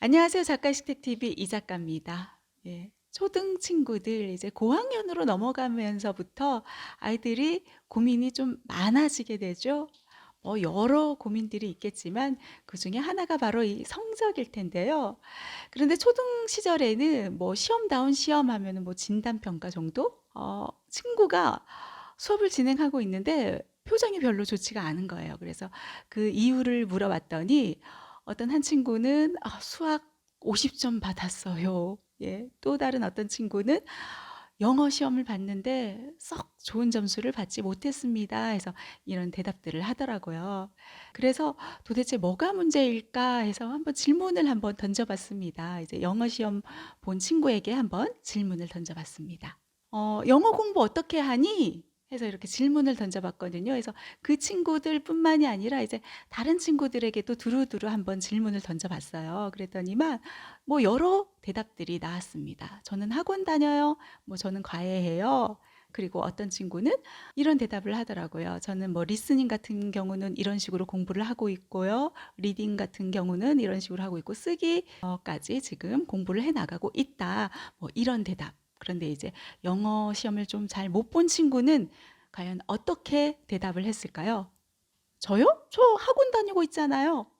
안녕하세요. 작가식택TV 이 작가입니다. 예. 초등 친구들 이제 고학년으로 넘어가면서부터 아이들이 고민이 좀 많아지게 되죠. 여러 고민들이 있겠지만 그중에 하나가 바로 이 성적일 텐데요. 그런데 초등 시절에는 시험다운 시험 하면은 진단평가 정도? 친구가 수업을 진행하고 있는데 표정이 별로 좋지가 않은 거예요. 그래서 그 이유를 물어봤더니 어떤 한 친구는 수학 50점 받았어요. 예. 또 다른 어떤 친구는 영어 시험을 봤는데 썩 좋은 점수를 받지 못했습니다. 해서 이런 대답들을 하더라고요. 그래서 도대체 뭐가 문제일까 해서 한번 질문을 던져봤습니다. 이제 영어 시험 본 친구에게 한번 질문을 던져봤습니다. 영어 공부 어떻게 하니? 해서 이렇게 질문을 던져봤거든요. 그래서 그 친구들뿐만이 아니라 이제 다른 친구들에게도 두루두루 한번 질문을 던져봤어요. 그랬더니만 여러 대답들이 나왔습니다. 저는 학원 다녀요. 저는 과외해요. 그리고 어떤 친구는 이런 대답을 하더라고요. 저는 리스닝 같은 경우는 이런 식으로 공부를 하고 있고요. 리딩 같은 경우는 이런 식으로 하고 있고 쓰기까지 지금 공부를 해 나가고 있다. 이런 대답. 그런데 이제 영어 시험을 좀 잘 못 본 친구는 과연 어떻게 대답을 했을까요? 저요? 저 학원 다니고 있잖아요.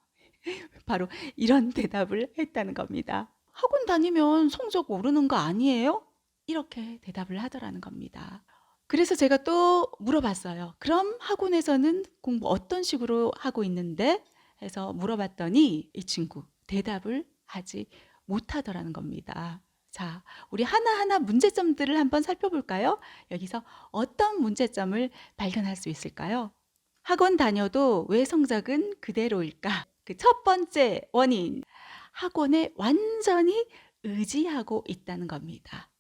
바로 이런 대답을 했다는 겁니다. 학원 다니면 성적 오르는 거 아니에요? 이렇게 대답을 하더라는 겁니다. 그래서 제가 또 물어봤어요. 그럼 학원에서는 공부 어떤 식으로 하고 있는데? 해서 물어봤더니 이 친구 대답을 하지 못하더라는 겁니다. 자, 우리 하나하나 문제점들을 한번 살펴볼까요? 여기서 어떤 문제점을 발견할 수 있을까요? 학원 다녀도 왜 성적은 그대로일까? 그 첫 번째 원인, 학원에 완전히 의지하고 있다는 겁니다.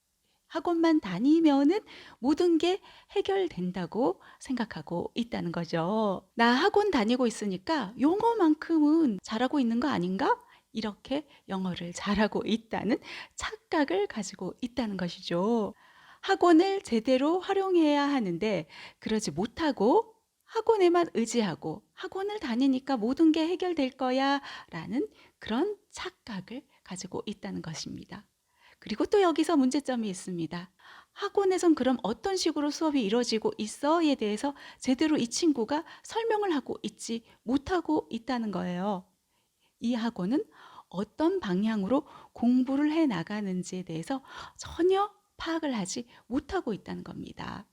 학원만 다니면은 모든 게 해결된다고 생각하고 있다는 거죠. 나 학원 다니고 있으니까 영어만큼은 잘하고 있는 거 아닌가? 이렇게 영어를 잘하고 있다는 착각을 가지고 있다는 것이죠. 학원을 제대로 활용해야 하는데 그러지 못하고 학원에만 의지하고 학원을 다니니까 모든 게 해결될 거야 라는 그런 착각을 가지고 있다는 것입니다. 그리고 또 여기서 문제점이 있습니다. 학원에선 그럼 어떤 식으로 수업이 이루어지고 있어에 대해서 제대로 이 친구가 설명을 하고 있지 못하고 있다는 거예요. 이 학원은 어떤 방향으로 공부를 해 나가는지에 대해서 전혀 파악을 하지 못하고 있다는 겁니다.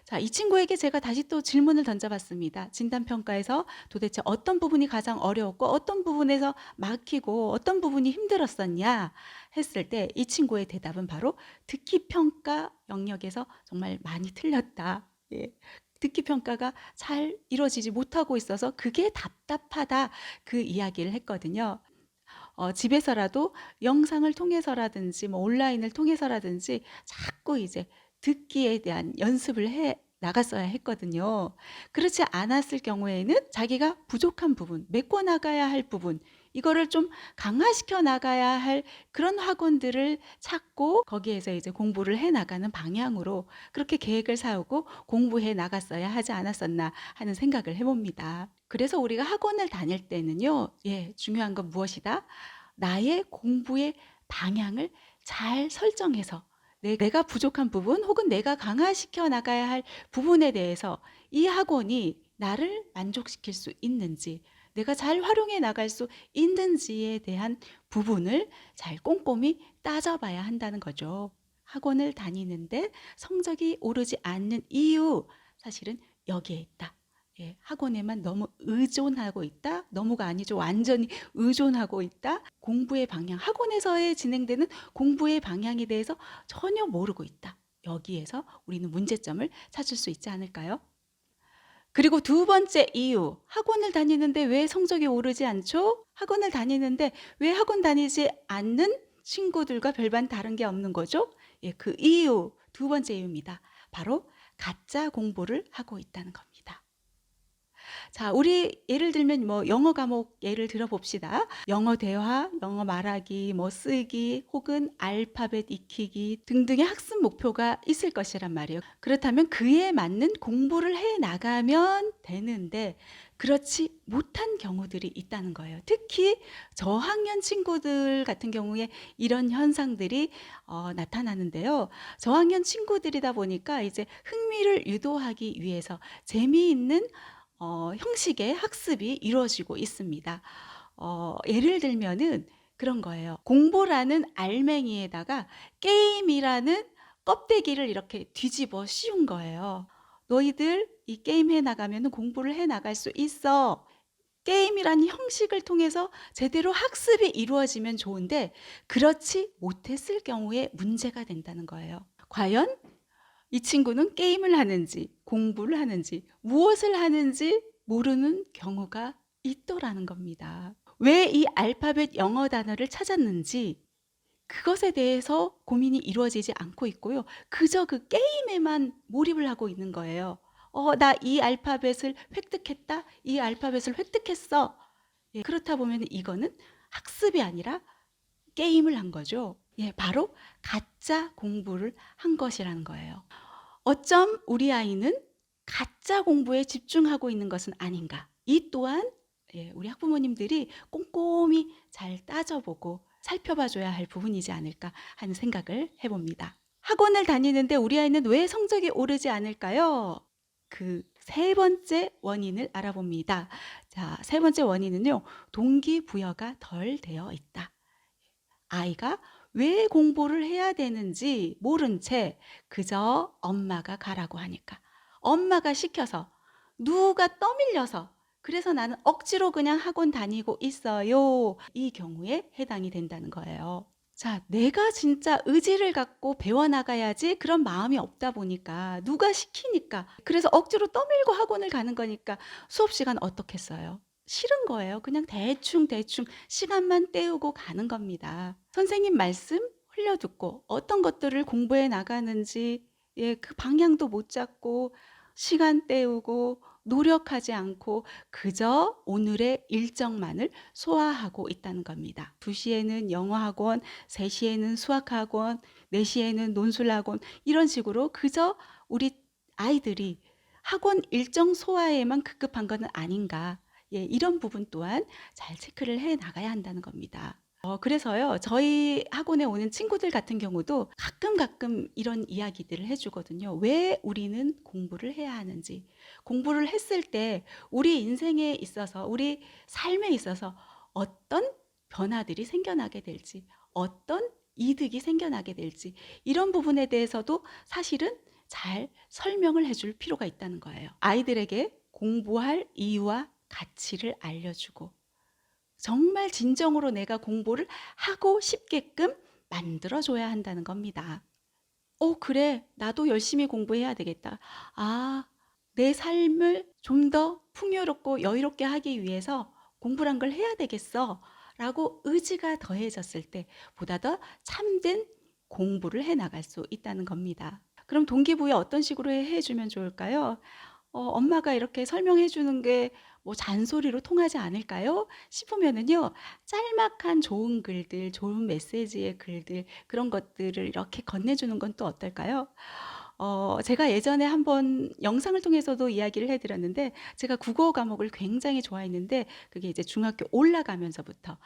자, 이 친구에게 제가 다시 또 질문을 던져봤습니다. 진단평가에서 도대체 어떤 부분이 가장 어려웠고 어떤 부분에서 막히고 어떤 부분이 힘들었었냐 했을 때 이 친구의 대답은 바로 듣기 평가 영역에서 정말 많이 틀렸다. 예. 듣기 평가가 잘 이루어지지 못하고 있어서 그게 답답하다. 그 이야기를 했거든요. 집에서라도 영상을 통해서라든지 온라인을 통해서라든지 자꾸 이제 듣기에 대한 연습을 해 나갔어야 했거든요. 그렇지 않았을 경우에는 자기가 부족한 부분, 메꿔 나가야 할 부분, 이거를 좀 강화시켜 나가야 할 그런 학원들을 찾고 거기에서 이제 공부를 해 나가는 방향으로 그렇게 계획을 세우고 공부해 나갔어야 하지 않았었나 하는 생각을 해봅니다. 그래서 우리가 학원을 다닐 때는요, 중요한 건 무엇이다? 나의 공부의 방향을 잘 설정해서 내가 부족한 부분 혹은 내가 강화시켜 나가야 할 부분에 대해서 이 학원이 나를 만족시킬 수 있는지, 내가 잘 활용해 나갈 수 있는지에 대한 부분을 잘 꼼꼼히 따져봐야 한다는 거죠. 학원을 다니는데 성적이 오르지 않는 이유, 사실은 여기에 있다. 학원에만 너무 의존하고 있다. 너무가 아니죠. 완전히 의존하고 있다. 공부의 방향, 학원에서의 진행되는 공부의 방향에 대해서 전혀 모르고 있다. 여기에서 우리는 문제점을 찾을 수 있지 않을까요? 그리고 두 번째 이유, 학원을 다니는데 왜 성적이 오르지 않죠? 학원을 다니는데 왜 학원 다니지 않는 친구들과 별반 다른 게 없는 거죠? 그 이유, 두 번째 이유입니다. 바로 가짜 공부를 하고 있다는 겁니다. 자, 우리 예를 들면 영어 과목 예를 들어 봅시다. 영어 대화, 영어 말하기, 쓰기, 혹은 알파벳 익히기 등등의 학습 목표가 있을 것이란 말이에요. 그렇다면 그에 맞는 공부를 해 나가면 되는데 그렇지 못한 경우들이 있다는 거예요. 특히 저학년 친구들 같은 경우에 이런 현상들이 나타나는데요. 저학년 친구들이다 보니까 이제 흥미를 유도하기 위해서 재미있는 형식의 학습이 이루어지고 있습니다. 예를 들면은 그런 거예요. 공부라는 알맹이에다가 게임이라는 껍데기를 이렇게 뒤집어 씌운 거예요. 너희들 이 게임 해 나가면 공부를 해 나갈 수 있어. 게임이란 형식을 통해서 제대로 학습이 이루어지면 좋은데 그렇지 못했을 경우에 문제가 된다는 거예요. 과연 이 친구는 게임을 하는지 공부를 하는지 무엇을 하는지 모르는 경우가 있더라는 겁니다. 왜 이 알파벳 영어 단어를 찾았는지 그것에 대해서 고민이 이루어지지 않고 있고요. 그저 그 게임에만 몰입을 하고 있는 거예요. 나 이 알파벳을 획득했다. 이 알파벳을 획득했어. 예, 그렇다 보면 이거는 학습이 아니라 게임을 한 거죠. 예, 바로 가짜 공부를 한 것이라는 거예요. 어쩜 우리 아이는 가짜 공부에 집중하고 있는 것은 아닌가. 이 또한 우리 학부모님들이 꼼꼼히 잘 따져보고 살펴봐줘야 할 부분이지 않을까 하는 생각을 해봅니다. 학원을 다니는데 우리 아이는 왜 성적이 오르지 않을까요? 그 세 번째 원인을 알아봅니다. 자, 세 번째 원인은요, 동기부여가 덜 되어 있다. 아이가 왜 공부를 해야 되는지 모른 채 그저 엄마가 가라고 하니까, 엄마가 시켜서, 누가 떠밀려서, 그래서 나는 억지로 그냥 학원 다니고 있어요. 이 경우에 해당이 된다는 거예요. 자, 내가 진짜 의지를 갖고 배워나가야지 그런 마음이 없다 보니까 누가 시키니까, 그래서 억지로 떠밀고 학원을 가는 거니까 수업 시간 어떻겠어요? 싫은 거예요. 그냥 대충 시간만 때우고 가는 겁니다. 선생님 말씀 흘려듣고 어떤 것들을 공부해 나가는지 그 방향도 못 잡고 시간 때우고 노력하지 않고 그저 오늘의 일정만을 소화하고 있다는 겁니다. 2시에는 영어학원, 3시에는 수학학원, 4시에는 논술학원, 이런 식으로 그저 우리 아이들이 학원 일정 소화에만 급급한 것은 아닌가. 이런 부분 또한 잘 체크를 해 나가야 한다는 겁니다. 그래서요, 저희 학원에 오는 친구들 같은 경우도 가끔 이런 이야기들을 해주거든요. 왜 우리는 공부를 해야 하는지, 공부를 했을 때 우리 인생에 있어서, 우리 삶에 있어서 어떤 변화들이 생겨나게 될지, 어떤 이득이 생겨나게 될지, 이런 부분에 대해서도 사실은 잘 설명을 해줄 필요가 있다는 거예요. 아이들에게 공부할 이유와 가치를 알려주고 정말 진정으로 내가 공부를 하고 싶게끔 만들어줘야 한다는 겁니다. 그래. 나도 열심히 공부해야 되겠다. 내 삶을 좀 더 풍요롭고 여유롭게 하기 위해서 공부란 걸 해야 되겠어. 라고 의지가 더해졌을 때 보다 더 참된 공부를 해 나갈 수 있다는 겁니다. 그럼 동기부여 어떤 식으로 해주면 좋을까요? 엄마가 이렇게 설명해 주는 게 뭐 잔소리로 통하지 않을까요? 싶으면은요, 짤막한 좋은 글들, 좋은 메시지의 글들, 그런 것들을 이렇게 건네주는 건 또 어떨까요? 제가 예전에 한번 영상을 통해서도 이야기를 해드렸는데, 제가 국어 과목을 굉장히 좋아했는데, 그게 이제 중학교 올라가면서부터,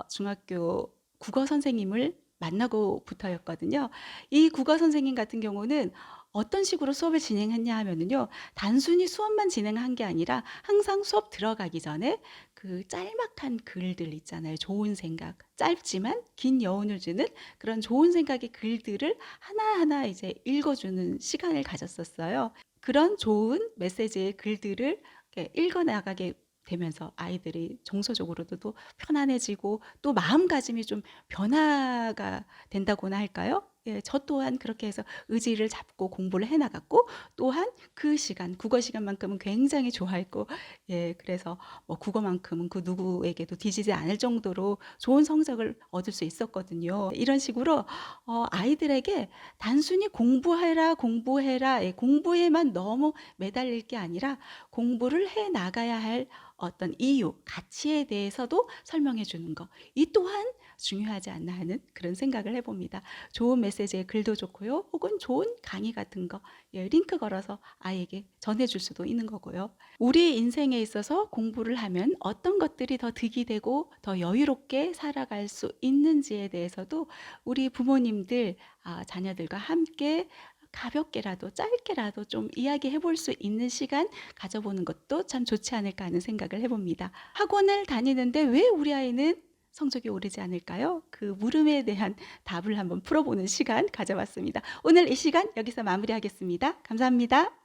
중학교 국어 선생님을 만나고부터였거든요. 이 국어 선생님 같은 경우는 어떤 식으로 수업을 진행했냐 하면은요, 단순히 수업만 진행한 게 아니라 항상 수업 들어가기 전에 그 짤막한 글들 있잖아요. 좋은 생각, 짧지만 긴 여운을 주는 그런 좋은 생각의 글들을 하나하나 이제 읽어주는 시간을 가졌었어요. 그런 좋은 메시지의 글들을 이렇게 읽어 나가게 되면서 아이들이 정서적으로도 또 편안해지고 또 마음가짐이 좀 변화가 된다고나 할까요? 저 또한 그렇게 해서 의지를 잡고 공부를 해 나갔고, 또한 그 시간, 국어 시간만큼은 굉장히 좋아했고, 그래서 뭐 국어만큼은 그 누구에게도 뒤지지 않을 정도로 좋은 성적을 얻을 수 있었거든요. 이런 식으로 아이들에게 단순히 공부해라, 공부해라, 공부에만 너무 매달릴 게 아니라 공부를 해 나가야 할 어떤 이유, 가치에 대해서도 설명해 주는 거. 이 또한 중요하지 않나 하는 그런 생각을 해 봅니다. 좋은 메시지의 글도 좋고요. 혹은 좋은 강의 같은 거 링크 걸어서 아이에게 전해 줄 수도 있는 거고요. 우리 인생에 있어서 공부를 하면 어떤 것들이 더 득이 되고 더 여유롭게 살아갈 수 있는지에 대해서도 우리 부모님들 자녀들과 함께 가볍게라도 짧게라도 좀 이야기해 볼 수 있는 시간 가져보는 것도 참 좋지 않을까 하는 생각을 해봅니다. 학원을 다니는데 왜 우리 아이는 성적이 오르지 않을까요? 그 물음에 대한 답을 한번 풀어보는 시간 가져봤습니다. 오늘 이 시간 여기서 마무리하겠습니다. 감사합니다.